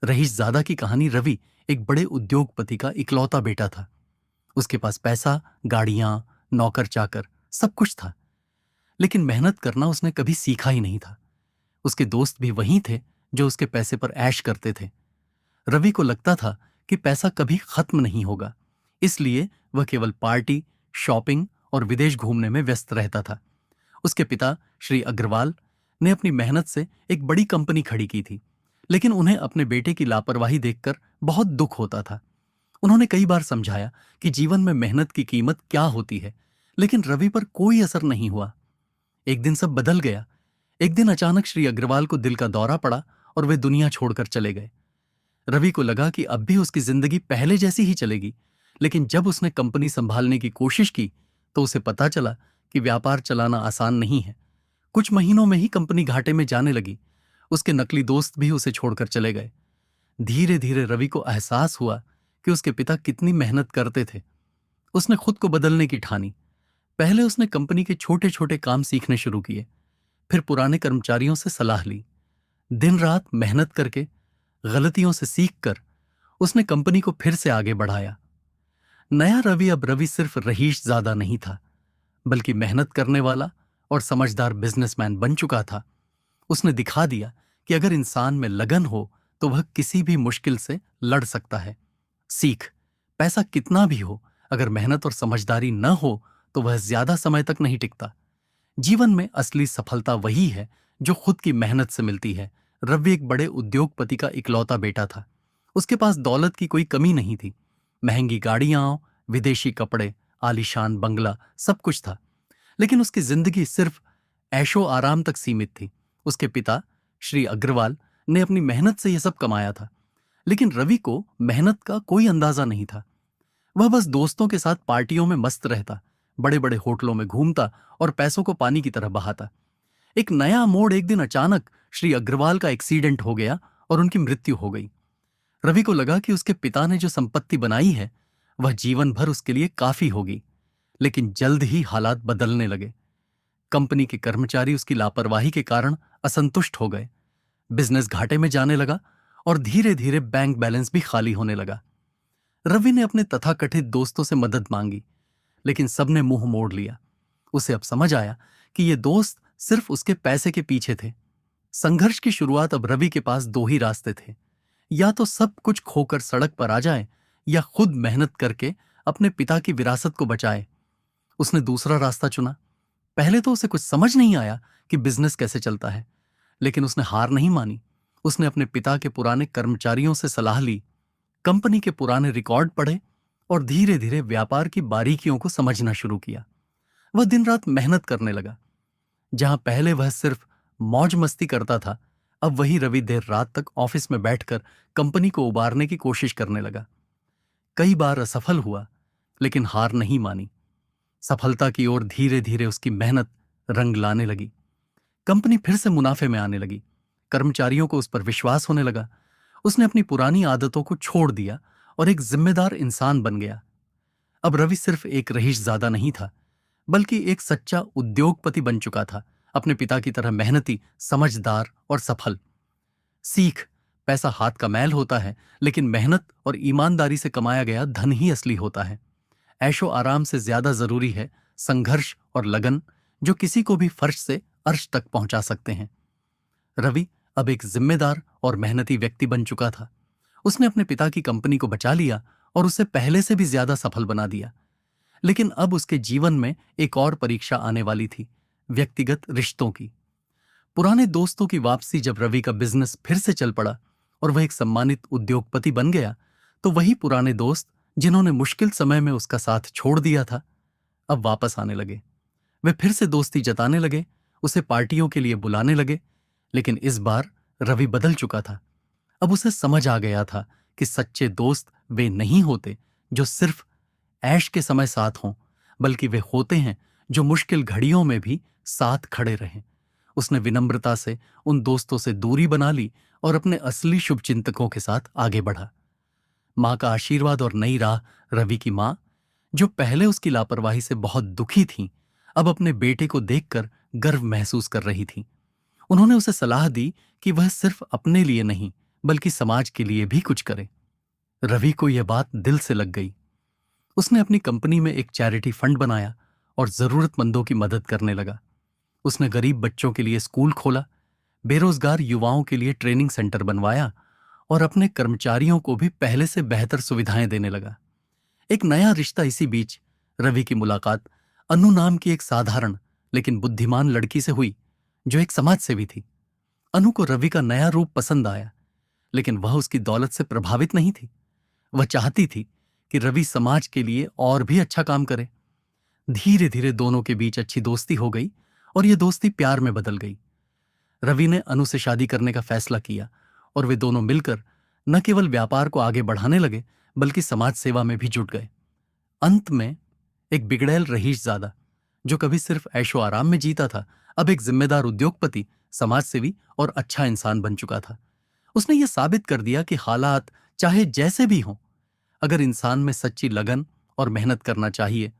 रईसजादा की कहानी। रवि एक बड़े उद्योगपति का इकलौता बेटा था। उसके पास पैसा, गाड़ियां, नौकर चाकर, सब कुछ था। लेकिन मेहनत करना उसने कभी सीखा ही नहीं था। उसके दोस्त भी वही थे जो उसके पैसे पर ऐश करते थे। रवि को लगता था कि पैसा कभी खत्म नहीं होगा, इसलिए वह केवल पार्टी, शॉपिंग और विदेश घूमने में व्यस्त रहता था। उसके पिता श्री अग्रवाल ने अपनी मेहनत से एक बड़ी कंपनी खड़ी की थी, लेकिन उन्हें अपने बेटे की लापरवाही देखकर बहुत दुख होता था। उन्होंने कई बार समझाया कि जीवन में मेहनत की कीमत क्या होती है, लेकिन रवि पर कोई असर नहीं हुआ। एक दिन सब बदल गया। एक दिन अचानक श्री अग्रवाल को दिल का दौरा पड़ा और वे दुनिया छोड़कर चले गए। रवि को लगा कि अब भी उसकी जिंदगी पहले जैसी ही चलेगी, लेकिन जब उसने कंपनी संभालने की कोशिश की तो उसे पता चला कि व्यापार चलाना आसान नहीं है। कुछ महीनों में ही कंपनी घाटे में जाने लगी। उसके नकली दोस्त भी उसे छोड़कर चले गए। धीरे धीरे रवि को एहसास हुआ कि उसके पिता कितनी मेहनत करते थे। उसने खुद को बदलने की ठानी। पहले उसने कंपनी के छोटे छोटे काम सीखने शुरू किए, फिर पुराने कर्मचारियों से सलाह ली। दिन रात मेहनत करके, गलतियों से सीखकर उसने कंपनी को फिर से आगे बढ़ाया। नया रवि अब रवि सिर्फ रईसजादा नहीं था, बल्कि मेहनत करने वाला और समझदार बिजनेसमैन बन चुका था। उसने दिखा दिया कि अगर इंसान में लगन हो तो वह किसी भी मुश्किल से लड़ सकता है। सीख, पैसा कितना भी हो, अगर मेहनत और समझदारी न हो तो वह ज्यादा समय तक नहीं टिकता। जीवन में असली सफलता वही है जो खुद की मेहनत से मिलती है। रवि एक बड़े उद्योगपति का इकलौता बेटा था। उसके पास दौलत की कोई कमी नहीं थी। महंगी गाड़ियां, विदेशी कपड़े, आलीशान बंगला, सब कुछ था। लेकिन उसकी जिंदगी सिर्फ ऐशो आराम तक सीमित थी। उसके पिता श्री अग्रवाल ने अपनी मेहनत से यह सब कमाया था, लेकिन रवि को मेहनत का कोई अंदाजा नहीं था। वह बस दोस्तों के साथ पार्टियों में मस्त रहता, बड़े बड़े होटलों में घूमता और पैसों को पानी की तरह बहाता। एक नया मोड़, एक दिन अचानक श्री अग्रवाल का एक्सीडेंट हो गया और उनकी मृत्यु हो गई। रवि को लगा कि उसके पिता ने जो संपत्ति बनाई है वह जीवन भर उसके लिए काफी होगी। लेकिन जल्द ही हालात बदलने लगे। कंपनी के कर्मचारी उसकी लापरवाही के कारण असंतुष्ट हो गए। बिजनेस घाटे में जाने लगा और धीरे धीरे बैंक बैलेंस भी खाली होने लगा। रवि ने अपने तथाकथित दोस्तों से मदद मांगी, लेकिन सबने मुंह मोड़ लिया। उसे अब समझ आया कि ये दोस्त सिर्फ उसके पैसे के पीछे थे। संघर्ष की शुरुआत अब रवि के पास दो ही रास्ते थे, या तो सब कुछ खोकर सड़क पर आ जाए या खुद मेहनत करके अपने पिता की विरासत को बचाए। उसने दूसरा रास्ता चुना। पहले तो उसे कुछ समझ नहीं आया कि बिजनेस कैसे चलता है, लेकिन उसने हार नहीं मानी। उसने अपने पिता के पुराने कर्मचारियों से सलाह ली, कंपनी के पुराने रिकॉर्ड पढ़े और धीरे धीरे व्यापार की बारीकियों को समझना शुरू किया। वह दिन रात मेहनत करने लगा। जहां पहले वह सिर्फ मौज मस्ती करता था, अब वही रवि देर रात तक ऑफिस में बैठकर कंपनी को उबारने की कोशिश करने लगा। कई बार असफल हुआ, लेकिन हार नहीं मानी। सफलता की ओर धीरे धीरे उसकी मेहनत रंग लाने लगी। कंपनी फिर से मुनाफे में आने लगी। कर्मचारियों को उस पर विश्वास होने लगा। उसने अपनी पुरानी आदतों को छोड़ दिया और एक जिम्मेदार इंसान बन गया। अब रवि सिर्फ एक रईसजादा नहीं था, बल्कि एक सच्चा उद्योगपति बन चुका था, अपने पिता की तरह मेहनती, समझदार और सफल। सीख, पैसा हाथ का मैल होता है, लेकिन मेहनत और ईमानदारी से कमाया गया धन ही असली होता है। ऐशो आराम से ज्यादा जरूरी है संघर्ष और लगन, जो किसी को भी फर्श से अर्श तक पहुंचा सकते हैं। रवि अब एक जिम्मेदार और मेहनती व्यक्ति बन चुका था। उसने अपने पिता की कंपनी को बचा लिया और उसे पहले से भी ज्यादा सफल बना दिया। लेकिन अब उसके जीवन में एक और परीक्षा आने वाली थी, व्यक्तिगत रिश्तों की। पुराने दोस्तों की वापसी। जब रवि का बिजनेस फिर से चल पड़ा और वह एक सम्मानित उद्योगपति बन गया, तो वही पुराने दोस्त जिन्होंने मुश्किल समय में उसका साथ छोड़ दिया था, अब वापस आने लगे। वे फिर से दोस्ती जताने लगे, उसे पार्टियों के लिए बुलाने लगे। लेकिन इस बार रवि बदल चुका था। अब उसे समझ आ गया था कि सच्चे दोस्त वे नहीं होते जो सिर्फ ऐश के समय साथ हों, बल्कि वे होते हैं जो मुश्किल घड़ियों में भी साथ खड़े रहें। उसने विनम्रता से उन दोस्तों से दूरी बना ली और अपने असली शुभचिंतकों के साथ आगे बढ़ा। मां का आशीर्वाद और नई राह। रवि की मां, जो पहले उसकी लापरवाही से बहुत दुखी थीं, अब अपने बेटे को देखकर गर्व महसूस कर रही थीं। उन्होंने उसे सलाह दी कि वह सिर्फ अपने लिए नहीं, बल्कि समाज के लिए भी कुछ करे। रवि को यह बात दिल से लग गई। उसने अपनी कंपनी में एक चैरिटी फंड बनाया और जरूरतमंदों की मदद करने लगा। उसने गरीब बच्चों के लिए स्कूल खोला, बेरोजगार युवाओं के लिए ट्रेनिंग सेंटर बनवाया और अपने कर्मचारियों को भी पहले से बेहतर सुविधाएं देने लगा। एक नया रिश्ता इसी बीच रवि की मुलाकात अनु नाम की एक साधारण लेकिन बुद्धिमान लड़की से हुई, जो एक समाज सेवी थी। अनु को रवि का नया रूप पसंद आया, लेकिन वह उसकी दौलत से प्रभावित नहीं थी। वह चाहती थी कि रवि समाज के लिए और भी अच्छा काम करे। धीरे धीरे दोनों के बीच अच्छी दोस्ती हो गई और यह दोस्ती प्यार में बदल गई। रवि ने अनु से शादी करने का फैसला किया और वे दोनों मिलकर न केवल व्यापार को आगे बढ़ाने लगे, बल्कि समाज सेवा में भी जुट गए। अंत में एक बिगड़ैल रहीशजादा, जो कभी सिर्फ ऐशो आराम में जीता था, अब एक जिम्मेदार उद्योगपति, समाजसेवी और अच्छा इंसान बन चुका था। उसने यह साबित कर दिया कि हालात चाहे जैसे भी हों, अगर इंसान में सच्ची लगन और मेहनत करना चाहिए